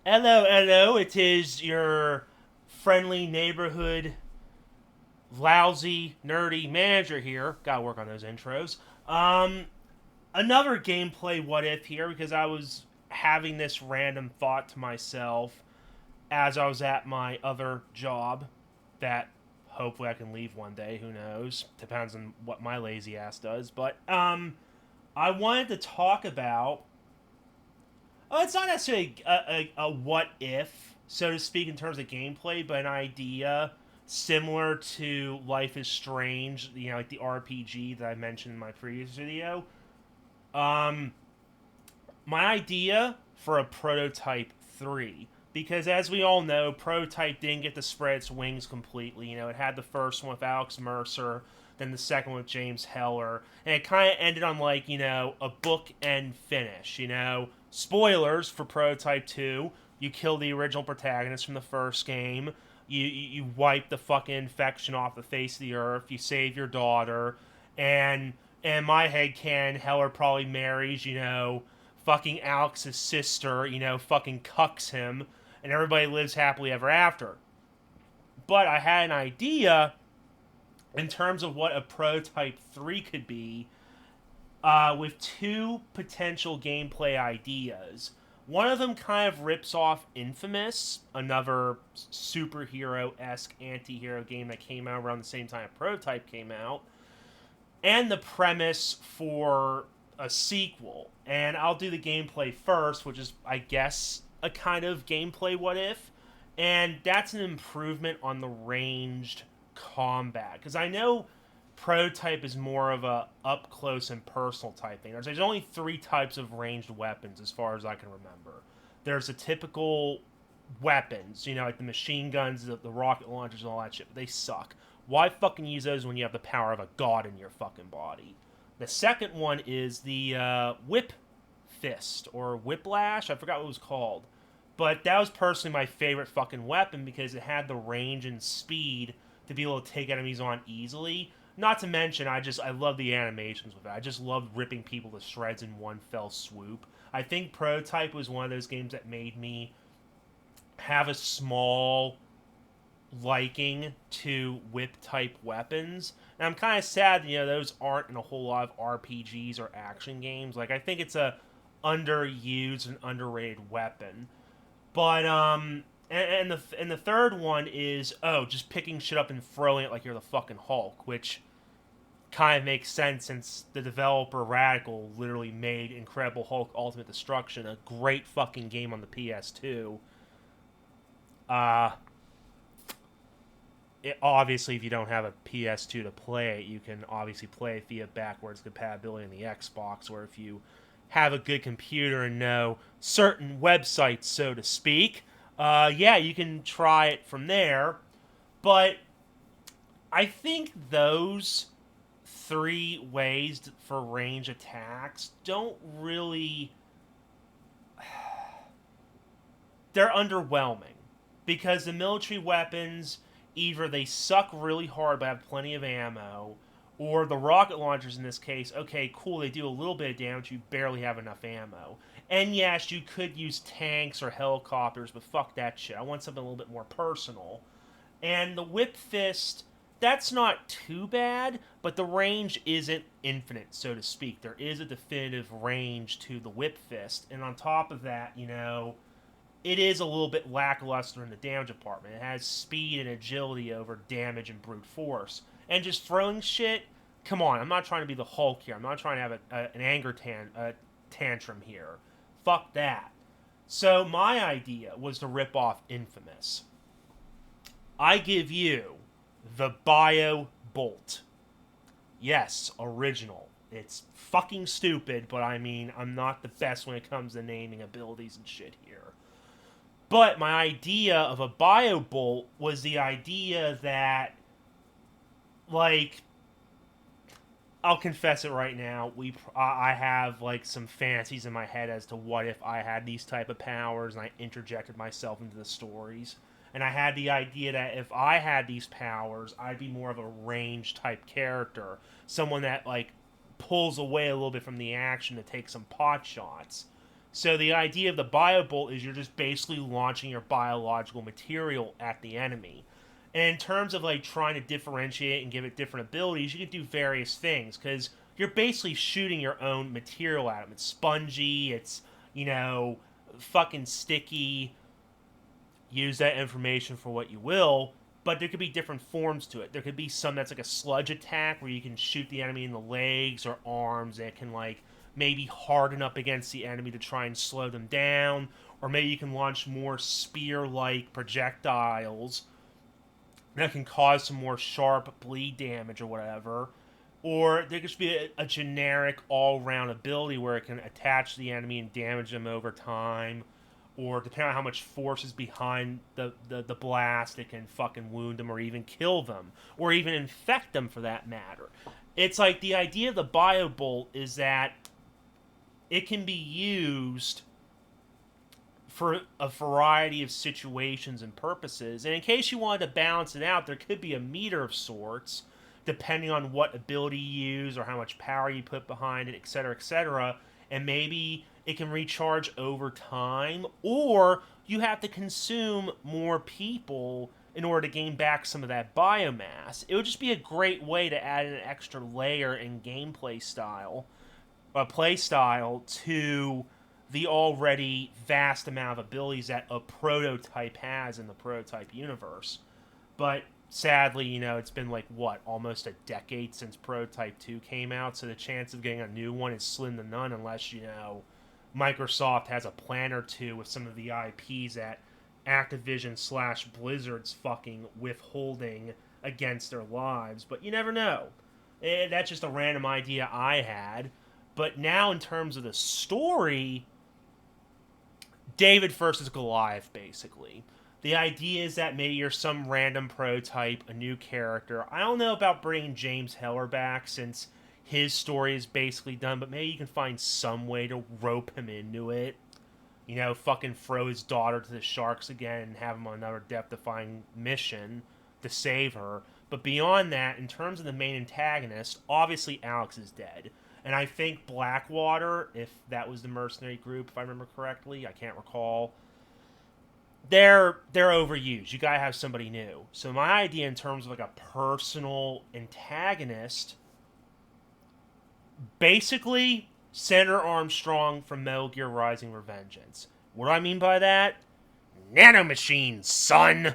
Hello, hello. It is your friendly neighborhood lousy nerdy manager here. Gotta work on those intros. Um, Another gameplay what if here because I was having this random thought to myself as I was at my other job that hopefully I can leave one day. Who knows? Depends on what my lazy ass does. But I wanted to talk about. Oh, it's not necessarily a what if, so to speak, in terms of gameplay, but an idea similar to Life is Strange, like the RPG that I mentioned in my previous video. Um, my idea for a Prototype 3, because as we all know, Prototype didn't get to spread its wings completely. It had the first one with Alex Mercer, then the second one with James Heller, and it kind of ended on a book end finish. Spoilers for Prototype 2. You kill the original protagonist from the first game. You wipe the fucking infection off the face of the earth. You save your daughter, and in my head, Heller probably marries fucking Alex's sister. Fucking cucks him, and everybody lives happily ever after. But I had an idea in terms of what a Prototype 3 could be, with two potential gameplay ideas. One of them kind of rips off Infamous, another superhero esque anti hero game that came out around the same time Prototype came out, and the premise for a sequel. And I'll do the gameplay first, which is, I guess, a kind of gameplay what if. And that's an improvement on the ranged combat. Because I know Prototype is more of a up close and personal type thing. There's only three types of ranged weapons as far as I can remember. There's the typical weapons, like the machine guns, the rocket launchers, and all that shit. But they suck. Why fucking use those when you have the power of a god in your fucking body? The second one is the whip fist or whiplash. I forgot what it was called. But that was personally my favorite fucking weapon because it had the range and speed to be able to take enemies on easily. Not to mention, I love the animations with it. I just loved ripping people to shreds in one fell swoop. I think Prototype was one of those games that made me have a small liking to whip type weapons. And I'm kind of sad, those aren't in a whole lot of RPGs or action games. Like I think it's a underused and underrated weapon. But and the third one is just picking shit up and throwing it like you're the fucking Hulk, which kind of makes sense since the developer Radical literally made Incredible Hulk Ultimate Destruction a great fucking game on the PS2. Uh Obviously, if you don't have a PS2 to play it, you can obviously play it via backwards compatibility in the Xbox, or if you have a good computer and know certain websites, so to speak, yeah, you can try it from there. But I think those three ways for range attacks don't really. They're underwhelming because the military weapons either they suck really hard but have plenty of ammo, or the rocket launchers in this case, okay, cool, they do a little bit of damage, you barely have enough ammo. And yes, you could use tanks or helicopters, but fuck that shit. I want something a little bit more personal. And the whip fist, that's not too bad, but the range isn't infinite, so to speak. There is a definitive range to the whip fist, and on top of that, it is a little bit lackluster in the damage department. It has speed and agility over damage and brute force. And just throwing shit, come on, I'm not trying to be the Hulk here. I'm not trying to have an anger tantrum here. Fuck that. So my idea was to rip off Infamous. I give you the Bio Bolt. Yes, original. It's fucking stupid, but I mean, I'm not the best when it comes to naming abilities and shit here. But my idea of a biobolt was the idea that, like, I'll confess it right now. I have like some fantasies in my head as to what if I had these type of powers and I interjected myself into the stories. And I had the idea that if I had these powers, I'd be more of a range type character, someone that like pulls away a little bit from the action to take some pot shots. So the idea of the biobolt is you're just basically launching your biological material at the enemy. And in terms of like trying to differentiate and give it different abilities, you can do various things because you're basically shooting your own material at them. It's spongy, it's, fucking sticky. Use that information for what you will, but there could be different forms to it. There could be some that's like a sludge attack where you can shoot the enemy in the legs or arms. It can like maybe harden up against the enemy to try and slow them down, or maybe you can launch more spear-like projectiles that can cause some more sharp bleed damage or whatever. Or there could just be a generic all-round ability where it can attach to the enemy and damage them over time. Or depending on how much force is behind the blast, it can fucking wound them or even kill them. Or even infect them for that matter. It's like the idea of the Biobolt is that it can be used for a variety of situations and purposes. And in case you wanted to balance it out, there could be a meter of sorts, depending on what ability you use or how much power you put behind it, etc., etc. And maybe it can recharge over time, or you have to consume more people in order to gain back some of that biomass. It would just be a great way to add an extra layer in gameplay style, play style to the already vast amount of abilities that a prototype has in the prototype universe. But sadly, it's been like what, almost a decade since Prototype 2 came out, so the chance of getting a new one is slim to none unless, Microsoft has a plan or two with some of the IPs that Activision slash Blizzard's fucking withholding against their lives. But you never know. That's just a random idea I had. But now, in terms of the story, David versus Goliath, basically. The idea is that maybe you're some random prototype, a new character. I don't know about bringing James Heller back since his story is basically done, but maybe you can find some way to rope him into it. Fucking throw his daughter to the sharks again and have him on another death-defying mission to save her. But beyond that, in terms of the main antagonist, obviously Alex is dead. And I think Blackwater, if that was the mercenary group, if I remember correctly, I can't recall, they're overused. You gotta have somebody new. So my idea in terms of like a personal antagonist, basically Senator Armstrong from Metal Gear Rising: Revengeance. What do I mean by that? Nanomachines, son!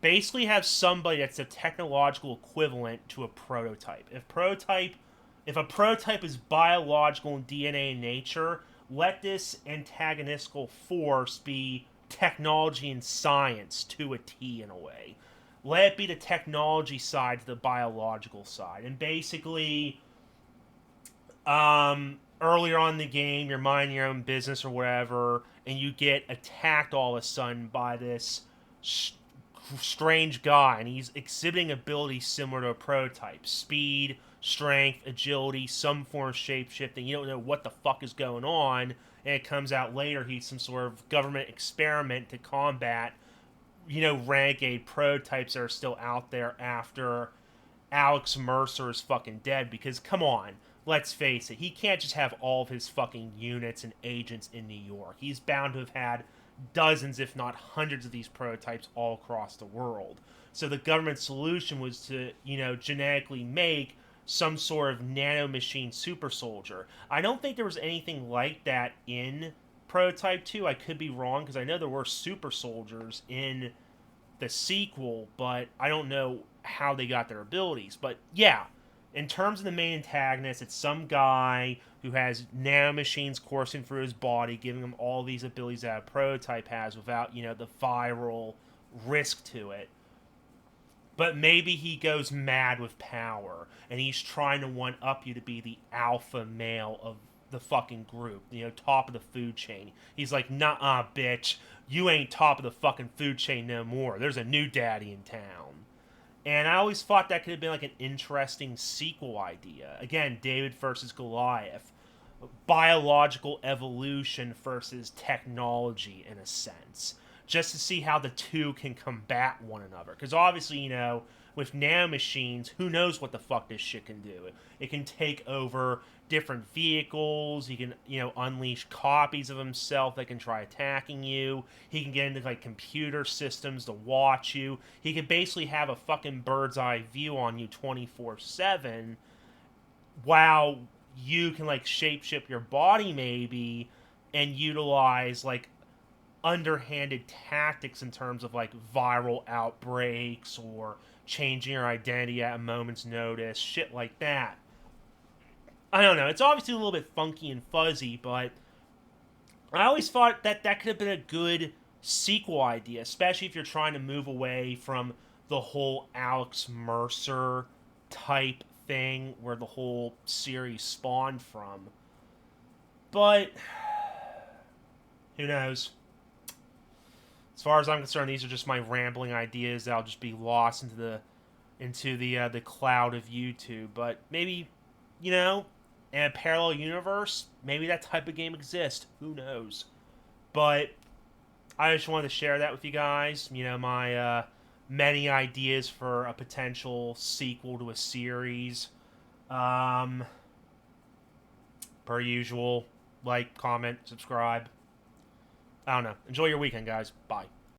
Basically have somebody that's a technological equivalent to a prototype. If a prototype is biological in DNA in nature, let this antagonistical force be technology and science to a T in a way. Let it be the technology side to the biological side. And basically, earlier on in the game, you're minding your own business or whatever, and you get attacked all of a sudden by this strange guy, and he's exhibiting abilities similar to a prototype. Speed, strength, agility, some form of shape-shifting. You don't know what the fuck is going on, and it comes out later he's some sort of government experiment to combat, renegade prototypes that are still out there after Alex Mercer is fucking dead. Because, come on, let's face it, he can't just have all of his fucking units and agents in New York. He's bound to have had dozens, if not hundreds, of these prototypes all across the world. So the government solution was to, genetically make some sort of nanomachine super soldier. I don't think there was anything like that in Prototype 2. I could be wrong, because I know there were super soldiers in the sequel, but I don't know how they got their abilities. But yeah, in terms of the main antagonist, it's some guy who has nanomachines coursing through his body, giving him all these abilities that a prototype has without, the viral risk to it. But maybe he goes mad with power, and he's trying to one-up you to be the alpha male of the fucking group, top of the food chain. He's like, nah, bitch, you ain't top of the fucking food chain no more. There's a new daddy in town. And I always thought that could have been like an interesting sequel idea. Again, David versus Goliath. Biological evolution versus technology, in a sense. Just to see how the two can combat one another. Because obviously, with nanomachines, who knows what the fuck this shit can do. It can take over different vehicles. He can, unleash copies of himself that can try attacking you. He can get into, like, computer systems to watch you. He can basically have a fucking bird's eye view on you 24/7, while you can, like, shapeshift your body, maybe, and utilize, like, underhanded tactics in terms of, like, viral outbreaks or changing your identity at a moment's notice, shit like that. I don't know. It's obviously a little bit funky and fuzzy, but I always thought that that could have been a good sequel idea, especially if you're trying to move away from the whole Alex Mercer type thing where the whole series spawned from. But who knows? As far as I'm concerned, these are just my rambling ideas that'll just be lost into the cloud of YouTube. But maybe, in a parallel universe, maybe that type of game exists. Who knows? But I just wanted to share that with you guys. My many ideas for a potential sequel to a series. Um, per usual, like, comment, subscribe. I don't know. Enjoy your weekend, guys. Bye.